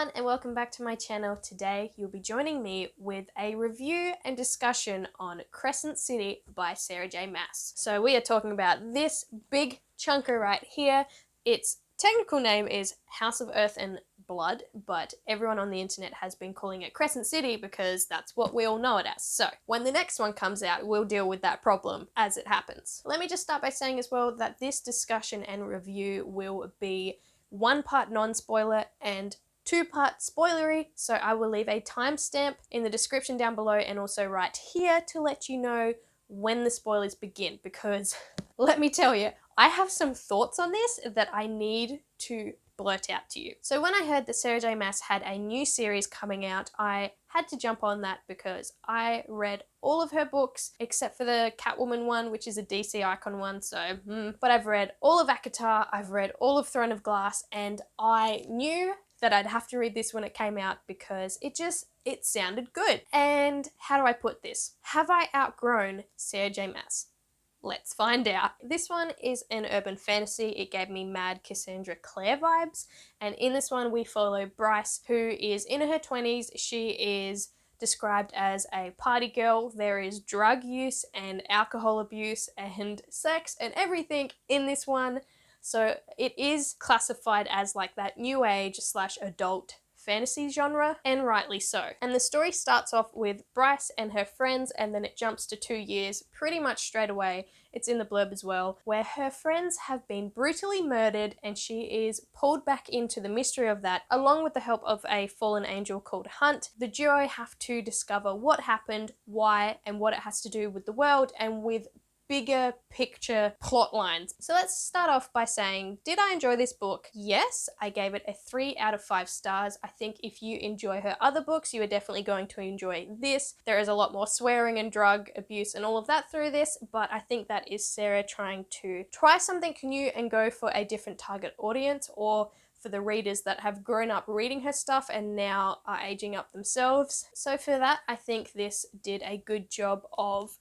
everyone and welcome back to my channel. Today you'll be joining me with a review and discussion on Crescent City by Sarah J Maas. So we are talking about this big chunker right here. Its technical name is House of Earth and Blood, but everyone on the internet has been calling it Crescent City because that's what we all know it as. So when the next one comes out, we'll deal with that problem as it happens. Let me just start by saying as well that this discussion and review will be one part non-spoiler and 2-part spoilery, so I will leave a timestamp in the description down below and also right here to let you know when the spoilers begin, because let me tell you, I have some thoughts on this that I need to blurt out to you. So when I heard that Sarah J Maas had a new series coming out, I had to jump on that because I read all of her books except for the Catwoman one, which is a DC Icon one, but I've read all of ACOTAR, I've read all of Throne of Glass, and I knew that I'd have to read this when it came out because it sounded good. And how do I put this? Have I outgrown Sarah J Maas? Let's find out. This one is an urban fantasy. It gave me mad Cassandra Clare vibes. And in this one, we follow Bryce, who is in her 20s. She is described as a party girl. There is drug use and alcohol abuse and sex and everything in this one. So it is classified as like that new age / adult fantasy genre, and rightly so. And the story starts off with Bryce and her friends, and then it jumps to 2 years pretty much straight away. It's in the blurb as well, where her friends have been brutally murdered and she is pulled back into the mystery of that, along with the help of a fallen angel called Hunt. The duo have to discover what happened, why, and what it has to do with the world and with bigger picture plot lines. So let's start off by saying, did I enjoy this book? Yes, I gave it a 3 out of 5 stars. I think if you enjoy her other books, you are definitely going to enjoy this. There is a lot more swearing and drug abuse and all of that through this, but I think that is Sarah trying to try something new and go for a different target audience, or for the readers that have grown up reading her stuff and now are aging up themselves. So for that, I think this did a good job of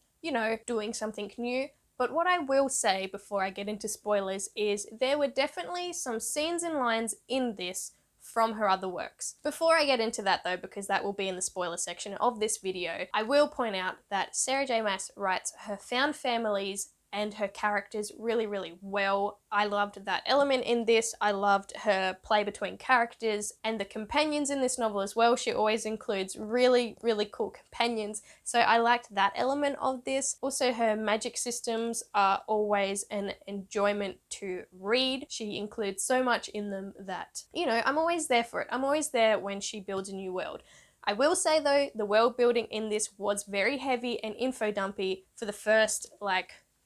doing something new. But what I will say before I get into spoilers is there were definitely some scenes and lines in this from her other works. Before I get into that though, because that will be in the spoiler section of this video, I will point out that Sarah J Maas writes her found families and her characters really, really well. I loved that element in this. I loved her play between characters and the companions in this novel as well. She always includes really, really cool companions. So I liked that element of this. Also, her magic systems are always an enjoyment to read. She includes so much in them that, I'm always there for it. I'm always there when she builds a new world. I will say though, the world building in this was very heavy and info dumpy for the first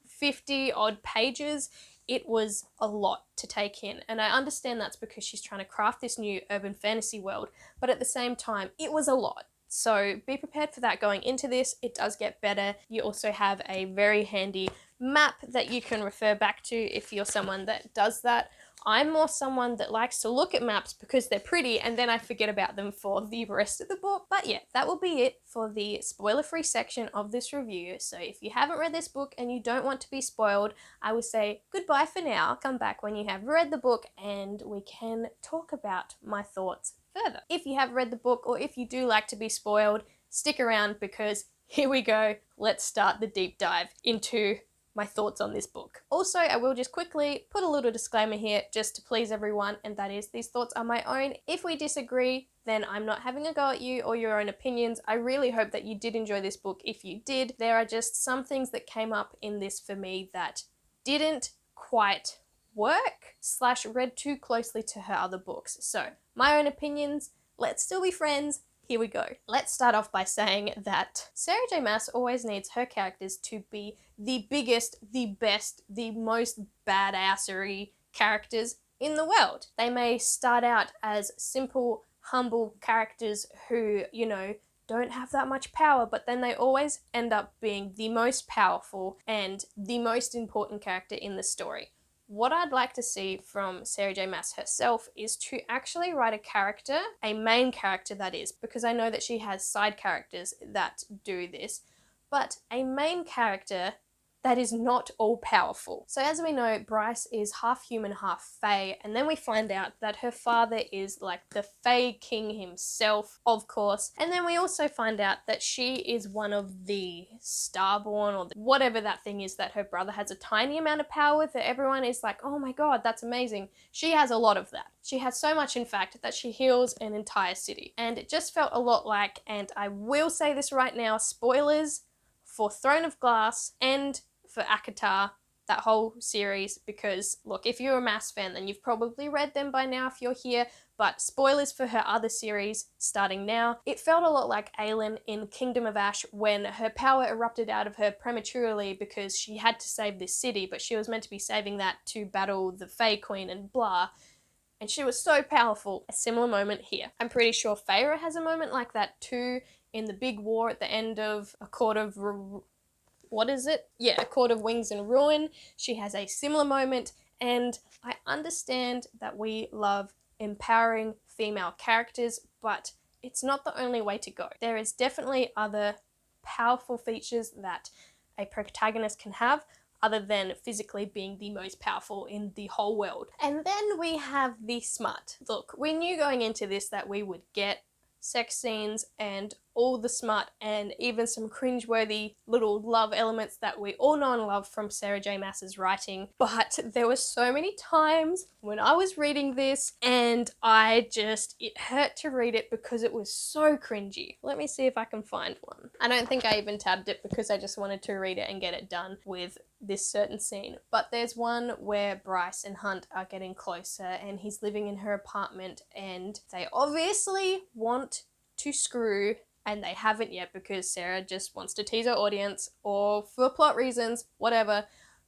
50 odd pages. It was a lot to take in, and I understand that's because she's trying to craft this new urban fantasy world, but at the same time it was a lot. So be prepared for that going into this. It does get better. You also have a very handy map that you can refer back to if you're someone that does that. I'm more someone that likes to look at maps because they're pretty and then I forget about them for the rest of the book. But yeah, that will be it for the spoiler-free section of this review. So if you haven't read this book and you don't want to be spoiled, I will say goodbye for now. Come back when you have read the book and we can talk about my thoughts further. If you have read the book, or if you do like to be spoiled, stick around because here we go. Let's start the deep dive into my thoughts on this book. Also, I will just quickly put a little disclaimer here just to please everyone, and that is these thoughts are my own. If we disagree, then I'm not having a go at you or your own opinions. I really hope that you did enjoy this book. If you did, there are just some things that came up in this for me that didn't quite work / read too closely to her other books. So my own opinions, let's still be friends. Here we go. Let's start off by saying that Sarah J Maas always needs her characters to be the biggest, the best, the most badassery characters in the world. They may start out as simple, humble characters who, don't have that much power, but then they always end up being the most powerful and the most important character in the story. What I'd like to see from Sarah J Maas herself is to actually write a character, a main character that is, because I know that she has side characters that do this, but a main character that is not all powerful. So as we know, Bryce is half human, half Fae, and then we find out that her father is like the Fae King himself, of course. And then we also find out that she is one of the Starborn, or whatever that thing is that her brother has a tiny amount of power with, that everyone is like, oh my god, that's amazing. She has a lot of that. She has so much, in fact, that she heals an entire city. And it just felt a lot like, and I will say this right now, spoilers for Throne of Glass and for ACOTAR, that whole series, because look, if you're a Mass fan, then you've probably read them by now if you're here, but spoilers for her other series starting now. It felt a lot like Aelin in Kingdom of Ash when her power erupted out of her prematurely because she had to save this city, but she was meant to be saving that to battle the Fae Queen and blah. And she was so powerful. A similar moment here. I'm pretty sure Feyre has a moment like that too in the big war at the end of A Court of... what is it? Yeah, A Court of Wings and Ruin. She has a similar moment, and I understand that we love empowering female characters, but it's not the only way to go. There is definitely other powerful features that a protagonist can have, other than physically being the most powerful in the whole world. And then we have the smut. Look, we knew going into this that we would get sex scenes and all the smut and even some cringeworthy little love elements that we all know and love from Sarah J Maas's writing, but there were so many times when I was reading this and it hurt to read it because it was so cringy. Let me see if I can find one. I don't think I even tabbed it because I just wanted to read it and get it done with this certain scene, but there's one where Bryce and Hunt are getting closer and he's living in her apartment and they obviously want to screw, and they haven't yet because Sarah just wants to tease her audience or for plot reasons, whatever.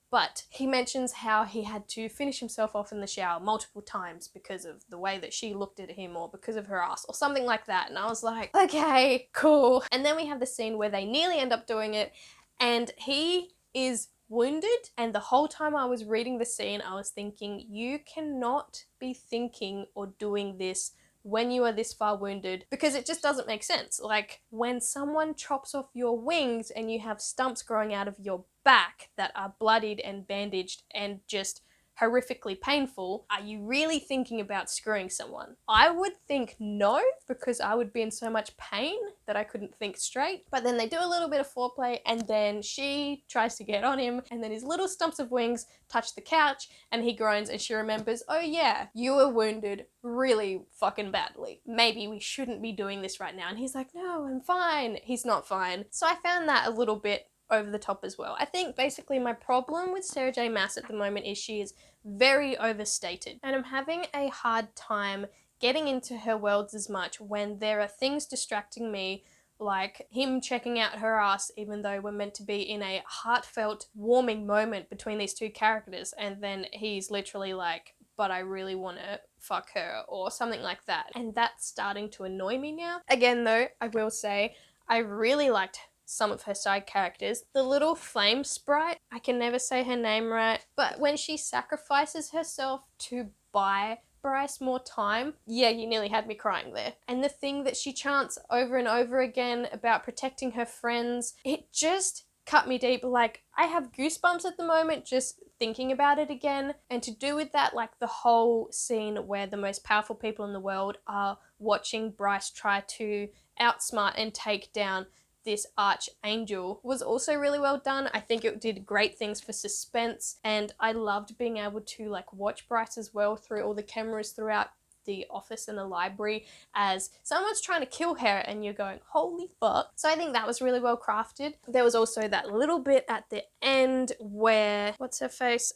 But he mentions how he had to finish himself off in the shower multiple times because of the way that she looked at him or because of her ass or something like that. And I was like, okay, cool. And then we have the scene where they nearly end up doing it and he is wounded. And the whole time I was reading the scene, I was thinking, you cannot be thinking or doing this when you are this far wounded, because it just doesn't make sense. Like, when someone chops off your wings and you have stumps growing out of your back that are bloodied and bandaged and just horrifically painful, are you really thinking about screwing someone? I would think no, because I would be in so much pain that I couldn't think straight. But then they do a little bit of foreplay and then she tries to get on him and then his little stumps of wings touch the couch and he groans and she remembers, oh yeah, you were wounded really fucking badly. Maybe we shouldn't be doing this right now. And he's like, no, I'm fine. He's not fine. So I found that a little bit over the top as well. I think basically my problem with Sarah J Maas at the moment is she is very overstated, and I'm having a hard time getting into her worlds as much when there are things distracting me, like him checking out her ass even though we're meant to be in a heartfelt, warming moment between these two characters, and then he's literally like, but I really want to fuck her or something like that, and that's starting to annoy me now. Again though, I will say I really liked some of her side characters. The little flame sprite, I can never say her name right, but when she sacrifices herself to buy Bryce more time, yeah, you nearly had me crying there. And the thing that she chants over and over again about protecting her friends, it just cut me deep. Like, I have goosebumps at the moment just thinking about it again. And to do with that, like the whole scene where the most powerful people in the world are watching Bryce try to outsmart and take down this archangel was also really well done. I think it did great things for suspense, and I loved being able to like watch Bryce as well through all the cameras throughout the office and the library as someone's trying to kill her and you're going, holy fuck. So I think that was really well crafted. There was also that little bit at the end where, what's her face?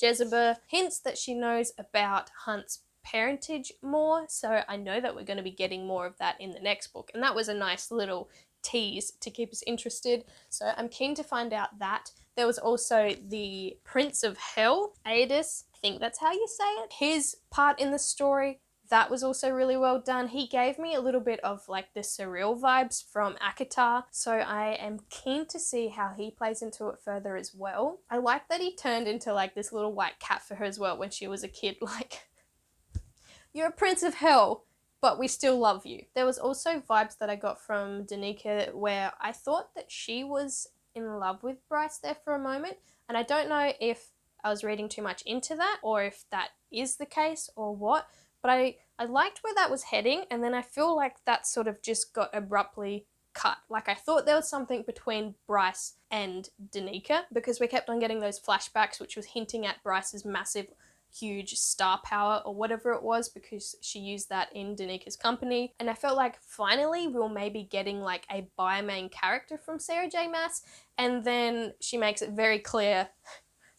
Jezebel hints that she knows about Hunt's parentage more, so I know that we're going to be getting more of that in the next book, and that was a nice little tease to keep us interested, so I'm keen to find out that. There was also the Prince of Hell, Aedis, I think that's how you say it. His part in the story, that was also really well done. He gave me a little bit of like the surreal vibes from ACOTAR, so I am keen to see how he plays into it further as well. I like that he turned into like this little white cat for her as well when she was a kid, like, you're a Prince of Hell, but we still love you. There was also vibes that I got from Danica where I thought that she was in love with Bryce there for a moment. And I don't know if I was reading too much into that or if that is the case or what, but I liked where that was heading, and then I feel like that sort of just got abruptly cut. Like, I thought there was something between Bryce and Danica, because we kept on getting those flashbacks which was hinting at Bryce's massive huge star power or whatever it was, because she used that in Danica's company. And I felt like finally we were maybe getting like a bi-main character from Sarah J Maas, and then she makes it very clear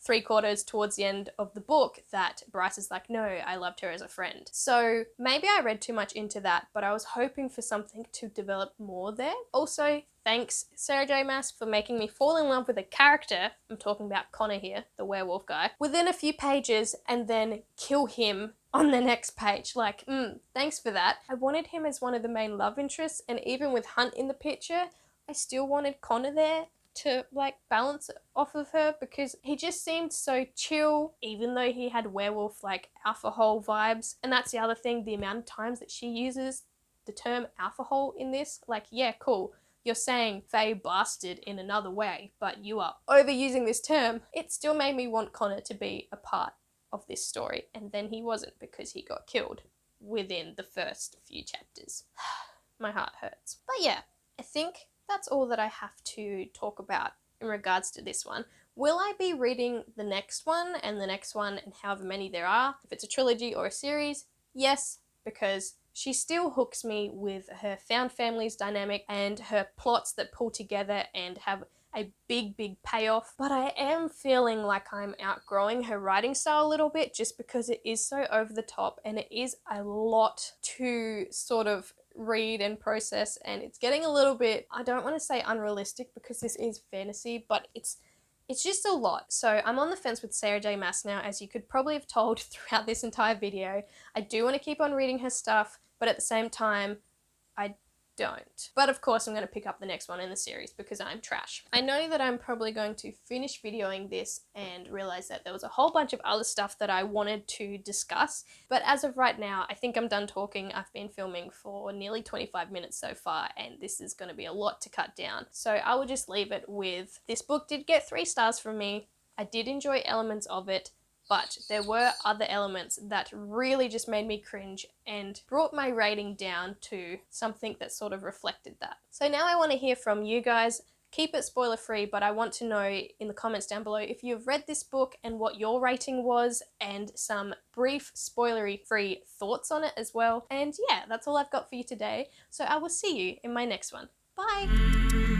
3/4 towards the end of the book that Bryce is like, no, I loved her as a friend. So maybe I read too much into that, but I was hoping for something to develop more there. Also, thanks Sarah J Maas for making me fall in love with a character, I'm talking about Connor here, the werewolf guy, within a few pages, and then kill him on the next page. Like, thanks for that. I wanted him as one of the main love interests, and even with Hunt in the picture, I still wanted Connor there to like balance off of her, because he just seemed so chill, even though he had werewolf like alpha hole vibes. And that's the other thing, the amount of times that she uses the term alpha hole in this. Like, yeah, cool, you're saying Faye bastard in another way, but you are overusing this term. It still made me want Connor to be a part of this story, and then he wasn't, because he got killed within the first few chapters. My heart hurts. But yeah, I think that's all that I have to talk about in regards to this one. Will I be reading the next one and the next one and however many there are, if it's a trilogy or a series? Yes, because she still hooks me with her found families dynamic and her plots that pull together and have a big payoff. But I am feeling like I'm outgrowing her writing style a little bit, just because it is so over the top and it is a lot to sort of read and process, and it's getting a little bit, I don't want to say unrealistic because this is fantasy, but it's just a lot. So I'm on the fence with Sarah J Maas now, as you could probably have told throughout this entire video. I do want to keep on reading her stuff, but at the same time, I don't. But of course I'm going to pick up the next one in the series because I'm trash. I know that I'm probably going to finish videoing this and realize that there was a whole bunch of other stuff that I wanted to discuss, but as of right now I think I'm done talking. I've been filming for nearly 25 minutes so far, and this is going to be a lot to cut down. So I will just leave it with, this book did get 3 stars from me. I did enjoy elements of it, but there were other elements that really just made me cringe and brought my rating down to something that sort of reflected that. So now I want to hear from you guys. Keep it spoiler free, but I want to know in the comments down below if you've read this book and what your rating was, and some brief spoilery free thoughts on it as well. And yeah, that's all I've got for you today. So I will see you in my next one. Bye!